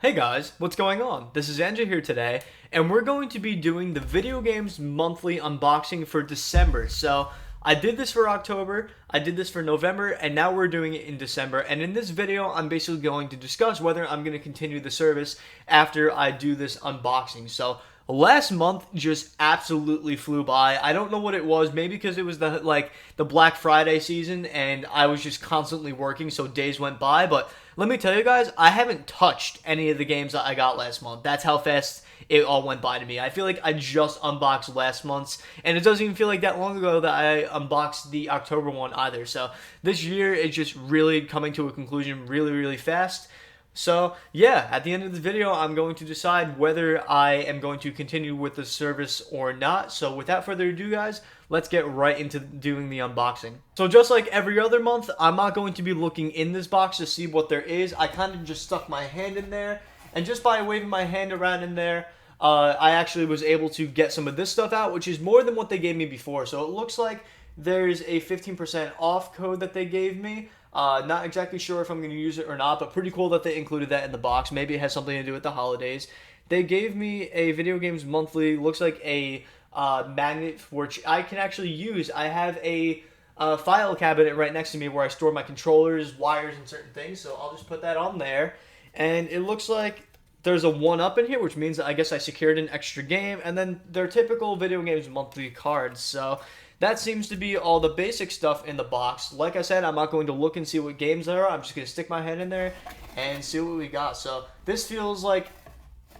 Hey guys, what's going on? This is Andrew here today, and we're going to be doing the video games monthly unboxing for December. So I did this for October, I did this for November, and now we're doing it in December. And in this video, I'm basically going to discuss whether I'm going to continue the service after I do this unboxing. So last month just absolutely flew by. I don't know what it was. Maybe because it was the Black Friday season and I was just constantly working, so days went by. But let me tell you guys, I haven't touched any of the games that I got last month. That's how fast it all went by to me. I feel like I just unboxed last month's, and it doesn't even feel like that long ago that I unboxed the October one either. So this year is just really coming to a conclusion really fast. So yeah, at the end of this video, I'm going to decide whether I am going to continue with the service or not. So without further ado, guys, let's get right into doing the unboxing. So just like every other month, I'm not going to be looking in this box to see what there is. I kind of just stuck my hand in there, and just by waving my hand around in there, I actually was able to get some of this stuff out, which is more than what they gave me before. So it looks like there's a 15% off code that they gave me. Not exactly sure if I'm going to use it or not, but pretty cool that they included that in the box. Maybe it has something to do with the holidays. They gave me a Video Games Monthly, looks like a magnet which I can actually use. I have a file cabinet right next to me where I store my controllers, wires, and certain things, so I'll just put that on there. And it looks like there's a 1-up in here, which means that I guess I secured an extra game, and then their typical Video Games Monthly cards. So that seems to be all the basic stuff in the box. Like I said, I'm not going to look and see what games there are. I'm just going to stick my hand in there and see what we got. So this feels like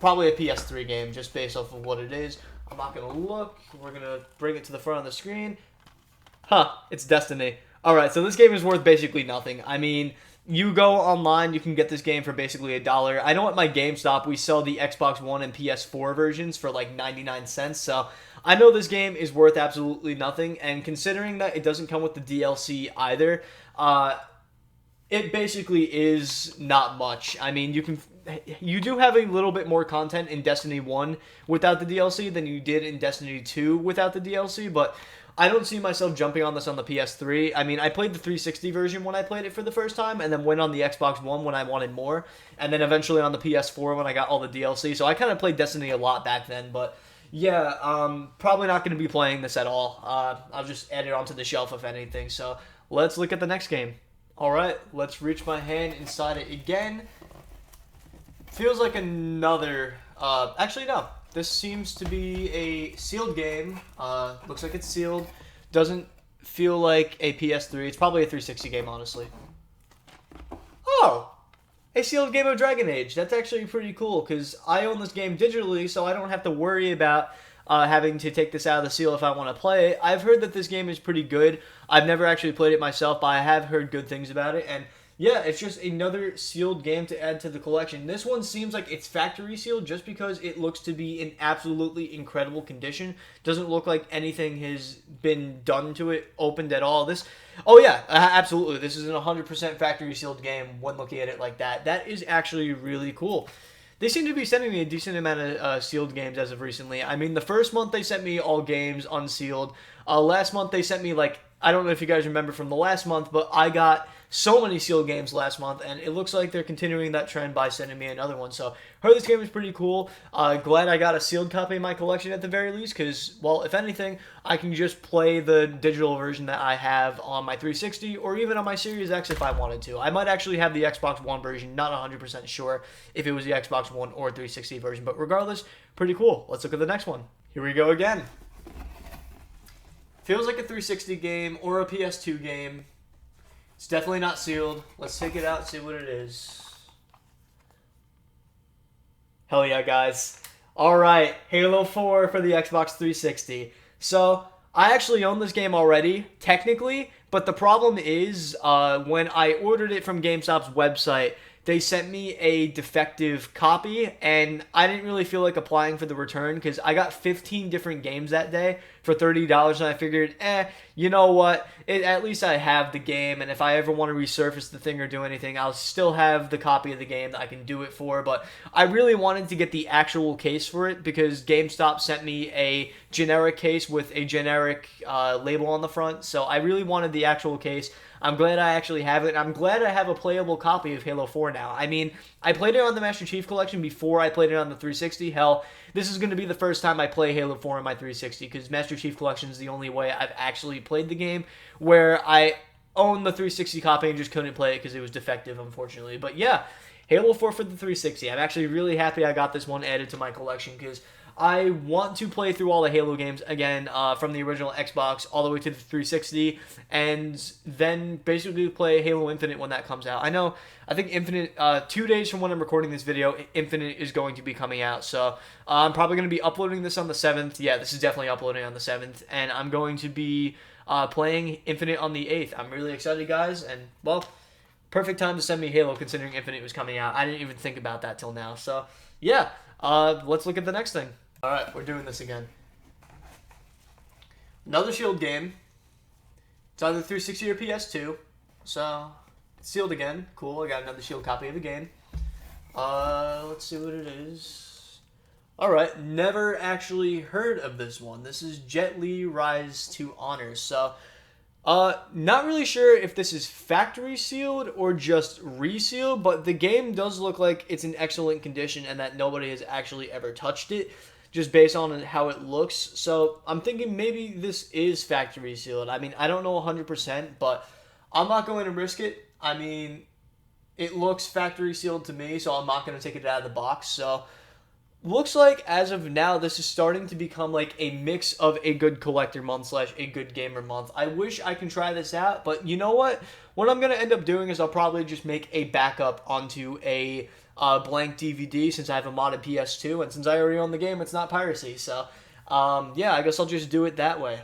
probably a PS3 game just based off of what it is. I'm not going to look. We're going to bring it to the front of the screen. Huh, it's Destiny. Alright, so this game is worth basically nothing. I mean, you go online, you can get this game for basically $1. I know at my GameStop, we sell the Xbox One and PS4 versions for like 99 cents, so I know this game is worth absolutely nothing, and considering that it doesn't come with the DLC either, it basically is not much. I mean, you do have a little bit more content in Destiny 1 without the DLC than you did in Destiny 2 without the DLC, but I don't see myself jumping on this on the PS3. I mean, I played the 360 version when I played it for the first time, and then went on the Xbox One when I wanted more, and then eventually on the PS4 when I got all the DLC. So I kind of played Destiny a lot back then, but yeah, probably not going to be playing this at all. I'll just add it onto the shelf if anything. So let's look at the next game. All right, let's reach my hand inside it again. Feels like another... actually, no. This seems to be a sealed game. Looks like it's sealed. Doesn't feel like a PS3. It's probably a 360 game, honestly. Oh! A sealed game of Dragon Age. That's actually pretty cool, because I own this game digitally, so I don't have to worry about having to take this out of the seal if I want to play it. I've heard that this game is pretty good. I've never actually played it myself, but I have heard good things about it, and yeah, it's just another sealed game to add to the collection. This one seems like it's factory sealed just because it looks to be in absolutely incredible condition. Doesn't look like anything has been done to it, opened at all. Oh yeah, absolutely. This is an 100% factory sealed game when looking at it like that. That is actually really cool. They seem to be sending me a decent amount of sealed games as of recently. I mean, the first month they sent me all games unsealed. Last month they sent me, like, I don't know if you guys remember from the last month, but I got so many sealed games last month, and it looks like they're continuing that trend by sending me another one. So, heard this game is pretty cool. Glad I got a sealed copy in my collection at the very least, because, well, if anything, I can just play the digital version that I have on my 360, or even on my Series X if I wanted to. I might actually have the Xbox One version, not 100% sure if it was the Xbox One or 360 version, but regardless, pretty cool. Let's look at the next one. Here we go again. Feels like a 360 game or a PS2 game. It's definitely not sealed. Let's take it out and see what it is. Hell yeah, guys. Alright, Halo 4 for the Xbox 360. So, I actually own this game already, technically, but the problem is, when I ordered it from GameStop's website, they sent me a defective copy, and I didn't really feel like applying for the return because I got 15 different games that day for $30, and I figured, you know what, at least I have the game, and if I ever want to resurface the thing or do anything, I'll still have the copy of the game that I can do it for. But I really wanted to get the actual case for it because GameStop sent me a generic case with a generic label on the front, so I really wanted the actual case. I'm glad I actually have it. I'm glad I have a playable copy of Halo 4 now. I mean, I played it on the Master Chief Collection before I played it on the 360. Hell, this is going to be the first time I play Halo 4 on my 360 because Master Chief Collection is the only way I've actually played the game where I own the 360 copy and just couldn't play it because it was defective, unfortunately. But yeah, Halo 4 for the 360. I'm actually really happy I got this one added to my collection because I want to play through all the Halo games again from the original Xbox all the way to the 360 and then basically play Halo Infinite when that comes out. I think Infinite, 2 days from when I'm recording this video, Infinite is going to be coming out. So I'm probably going to be uploading this on the 7th. Yeah, this is definitely uploading on the 7th. And I'm going to be playing Infinite on the 8th. I'm really excited, guys. And, well, perfect time to send me Halo considering Infinite was coming out. I didn't even think about that till now. So, yeah, let's look at the next thing. All right, we're doing this again. Another Shield game. It's either 360 or PS2. So, it's sealed again. Cool, I got another Shield copy of the game. Let's see what it is. All right, never actually heard of this one. This is Jet Li Rise to Honor. So, not really sure if this is factory sealed or just resealed, but the game does look like it's in excellent condition and that nobody has actually ever touched it, just based on how it looks. So I'm thinking maybe this is factory sealed. I mean, I don't know 100%, but I'm not going to risk it. I mean, it looks factory sealed to me, so I'm not going to take it out of the box. So looks like as of now, this is starting to become like a mix of a good collector month / a good gamer month. I wish I can try this out, but you know what? What I'm going to end up doing is I'll probably just make a backup onto a blank DVD since I have a modded PS2, and since I already own the game, it's not piracy. So, yeah, I guess I'll just do it that way.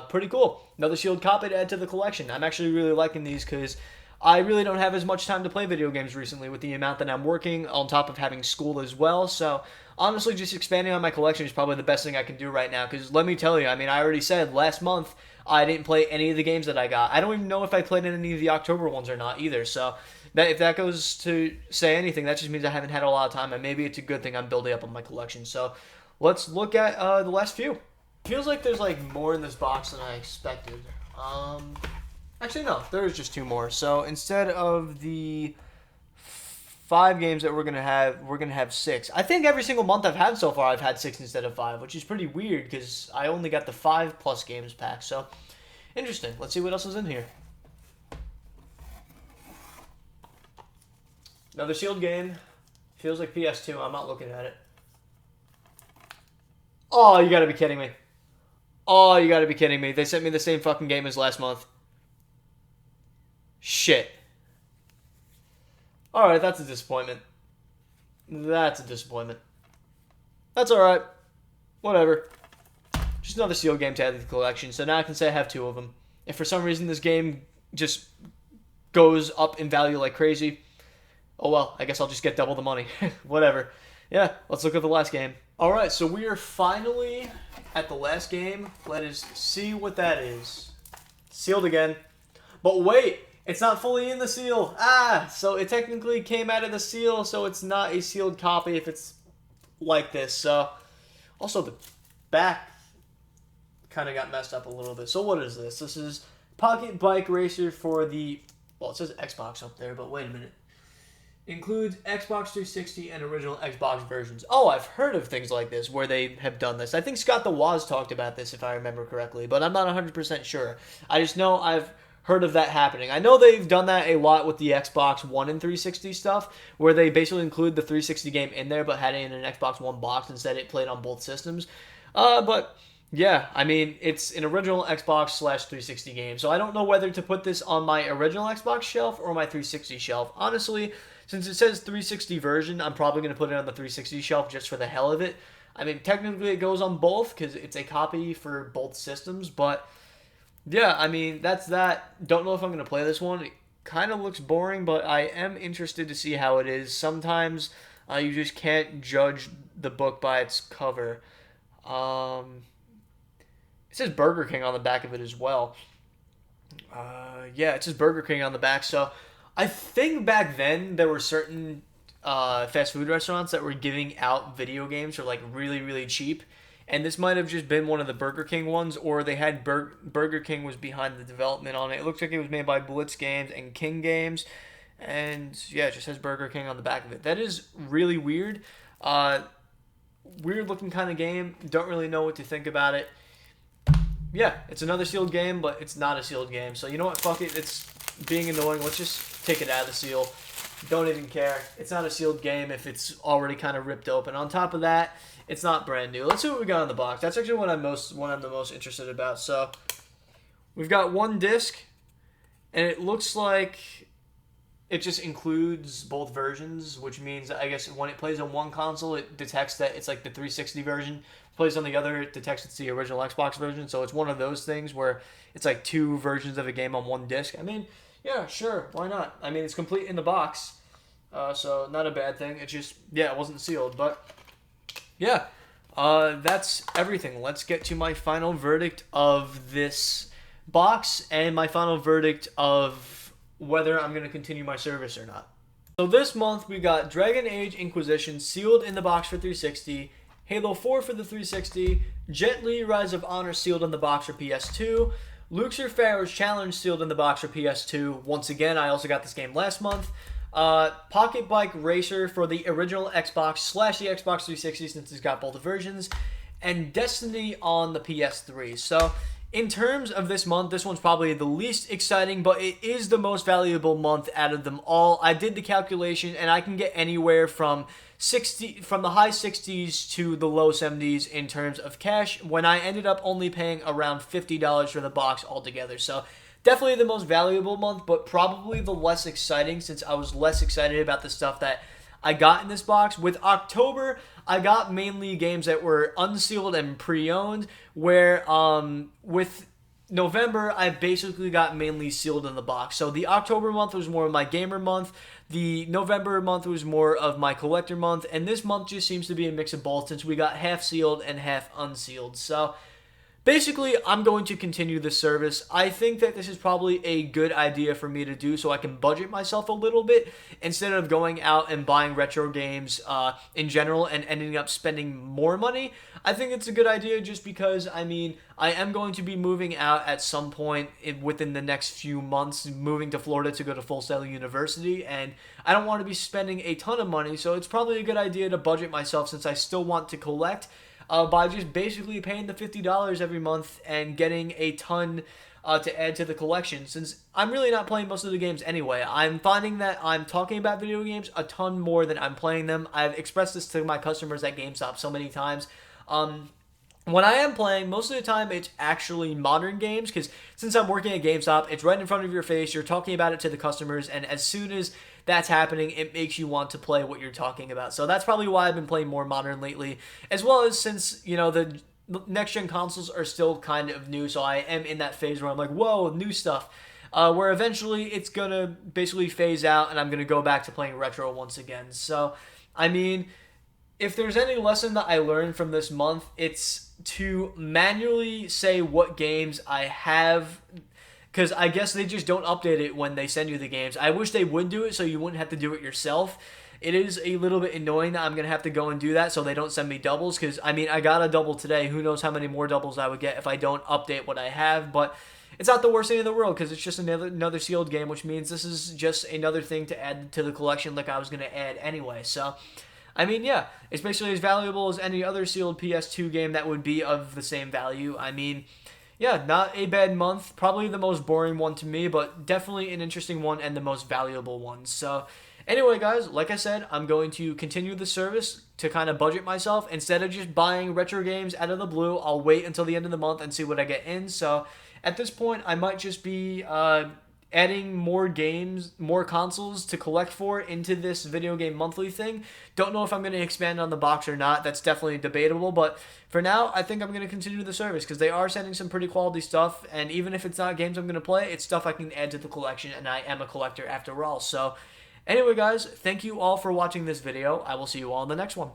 Pretty cool. Another Shield copy to add to the collection. I'm actually really liking these because I really don't have as much time to play video games recently with the amount that I'm working on top of having school as well. So, honestly, just expanding on my collection is probably the best thing I can do right now because let me tell you, I mean, I already said last month I didn't play any of the games that I got. I don't even know if I played any of the October ones or not either. So, if that goes to say anything, that just means I haven't had a lot of time, and maybe it's a good thing I'm building up on my collection. So, let's look at the last few. Feels like there's like more in this box than I expected. Actually, no, there is just 2 more. So instead of the 5 games that we're gonna have 6. I think every single month I've had so far, I've had 6 instead of 5, which is pretty weird because I only got the 5+ games pack. So interesting. Let's see what else is in here. Another Shield game. Feels like PS2. I'm not looking at it. Oh, you gotta be kidding me. Oh, you gotta be kidding me. They sent me the same fucking game as last month. Shit. Alright, that's a disappointment. That's a disappointment. That's alright. Whatever. Just another Shield game to add to the collection, so now I can say I have 2 of them. If for some reason this game just goes up in value like crazy, oh well, I guess I'll just get double the money. Whatever. Yeah, let's look at the last game. Alright, so we are finally at the last game. Let us see what that is. Sealed again. But wait! It's not fully in the seal. So it technically came out of the seal, so it's not a sealed copy if it's like this. So, also the back kind of got messed up a little bit. So what is this? This is Pocket Bike Racer for the, well, it says Xbox up there, but wait a minute. Includes Xbox 360 and original Xbox versions. Oh, I've heard of things like this where they have done this. I think Scott the Woz talked about this if I remember correctly, but I'm not 100% sure. I just know I've heard of that happening. I know they've done that a lot with the Xbox One and 360 stuff, where they basically include the 360 game in there, but had it in an Xbox One box instead. It played on both systems. But yeah, I mean, it's an original Xbox / 360 game, so I don't know whether to put this on my original Xbox shelf or my 360 shelf. Honestly, since it says 360 version, I'm probably going to put it on the 360 shelf just for the hell of it. I mean, technically it goes on both because it's a copy for both systems, but yeah, I mean, that's that. Don't know if I'm going to play this one. It kind of looks boring, but I am interested to see how it is. Sometimes you just can't judge the book by its cover. It says Burger King on the back of it as well. Yeah, it says Burger King on the back. So I think back then there were certain fast food restaurants that were giving out video games for like really, really cheap. and this might have just been one of the Burger King ones, or they had Burger King was behind the development on it. It looks like it was made by Blitz Games and King Games, and yeah, it just says Burger King on the back of it. That is really weird. Weird looking kind of game. Don't really know what to think about it. Yeah, it's another sealed game, but it's not a sealed game. So you know what? Fuck it. It's being annoying. Let's just take it out of the seal. Don't even care. It's not a sealed game if it's already kind of ripped open. On top of that, it's not brand new. Let's see what we got in the box. That's actually what I'm the most interested about. So we've got one disc, and it looks like it just includes both versions, which means I guess when it plays on one console, it detects that it's like the 360 version. Plays on the other, it detects it's the original Xbox version. So it's one of those things where it's like two versions of a game on one disc. I mean, yeah, sure, why not? I mean, it's complete in the box, so not a bad thing. It just, yeah, it wasn't sealed, but yeah, that's everything. Let's get to my final verdict of this box and my final verdict of whether I'm going to continue my service or not. So this month we got Dragon Age Inquisition sealed in the box for 360, Halo 4 for the 360, Jet Li Rise of Honor sealed in the box for PS2, Luxor Pharaoh's Challenge sealed in the box for PS2. Once again, I also got this game last month. Pocket Bike Racer for the original Xbox / the Xbox 360 since it's got both versions, and Destiny on the PS3. So in terms of this month, this one's probably the least exciting, but it is the most valuable month out of them all. I did the calculation, and I can get anywhere from the high 60s to the low 70s in terms of cash, when I ended up only paying around $50 for the box altogether. So definitely the most valuable month, but probably the less exciting, since I was less excited about the stuff that I got in this box. With October, I got mainly games that were unsealed and pre-owned, where with November, I basically got mainly sealed in the box. So the October month was more of my gamer month, the November month was more of my collector month, and this month just seems to be a mix of both, since we got half sealed and half unsealed. So basically, I'm going to continue this service. I think that this is probably a good idea for me to do so I can budget myself a little bit instead of going out and buying retro games in general and ending up spending more money. I think it's a good idea just because, I mean, I am going to be moving out at some point within the next few months, moving to Florida to go to Full Sail University, and I don't want to be spending a ton of money, so it's probably a good idea to budget myself since I still want to collect. By just basically paying the $50 every month and getting a ton to add to the collection, since I'm really not playing most of the games anyway. I'm finding that I'm talking about video games a ton more than I'm playing them. I've expressed this to my customers at GameStop so many times. When I am playing, most of the time it's actually modern games, because since I'm working at GameStop, it's right in front of your face, you're talking about it to the customers, and as soon as that's happening, it makes you want to play what you're talking about. So that's probably why I've been playing more modern lately, as well as since, you know, the next-gen consoles are still kind of new, so I am in that phase where I'm like, whoa, new stuff, where eventually it's going to basically phase out, and I'm going to go back to playing retro once again. So, I mean, if there's any lesson that I learned from this month, it's to manually say what games I have, because I guess they just don't update it when they send you the games. I wish they would do it so you wouldn't have to do it yourself. It is a little bit annoying that I'm going to have to go and do that so they don't send me doubles, because, I mean, I got a double today. Who knows how many more doubles I would get if I don't update what I have, but it's not the worst thing in the world, because it's just another sealed game, which means this is just another thing to add to the collection like I was going to add anyway. So, I mean, yeah, it's basically as valuable as any other sealed PS2 game that would be of the same value. I mean, yeah, not a bad month. Probably the most boring one to me, but definitely an interesting one and the most valuable one. So, anyway, guys, like I said, I'm going to continue the service to kind of budget myself. Instead of just buying retro games out of the blue, I'll wait until the end of the month and see what I get in. So, at this point, I might just be adding more games, more consoles to collect for into this video game monthly thing. Don't know if I'm going to expand on the box or not. That's definitely debatable, but for now, I think I'm going to continue the service because they are sending some pretty quality stuff, and even if it's not games I'm going to play, it's stuff I can add to the collection, and I am a collector after all. So anyway, guys, thank you all for watching this video. I will see you all in the next one.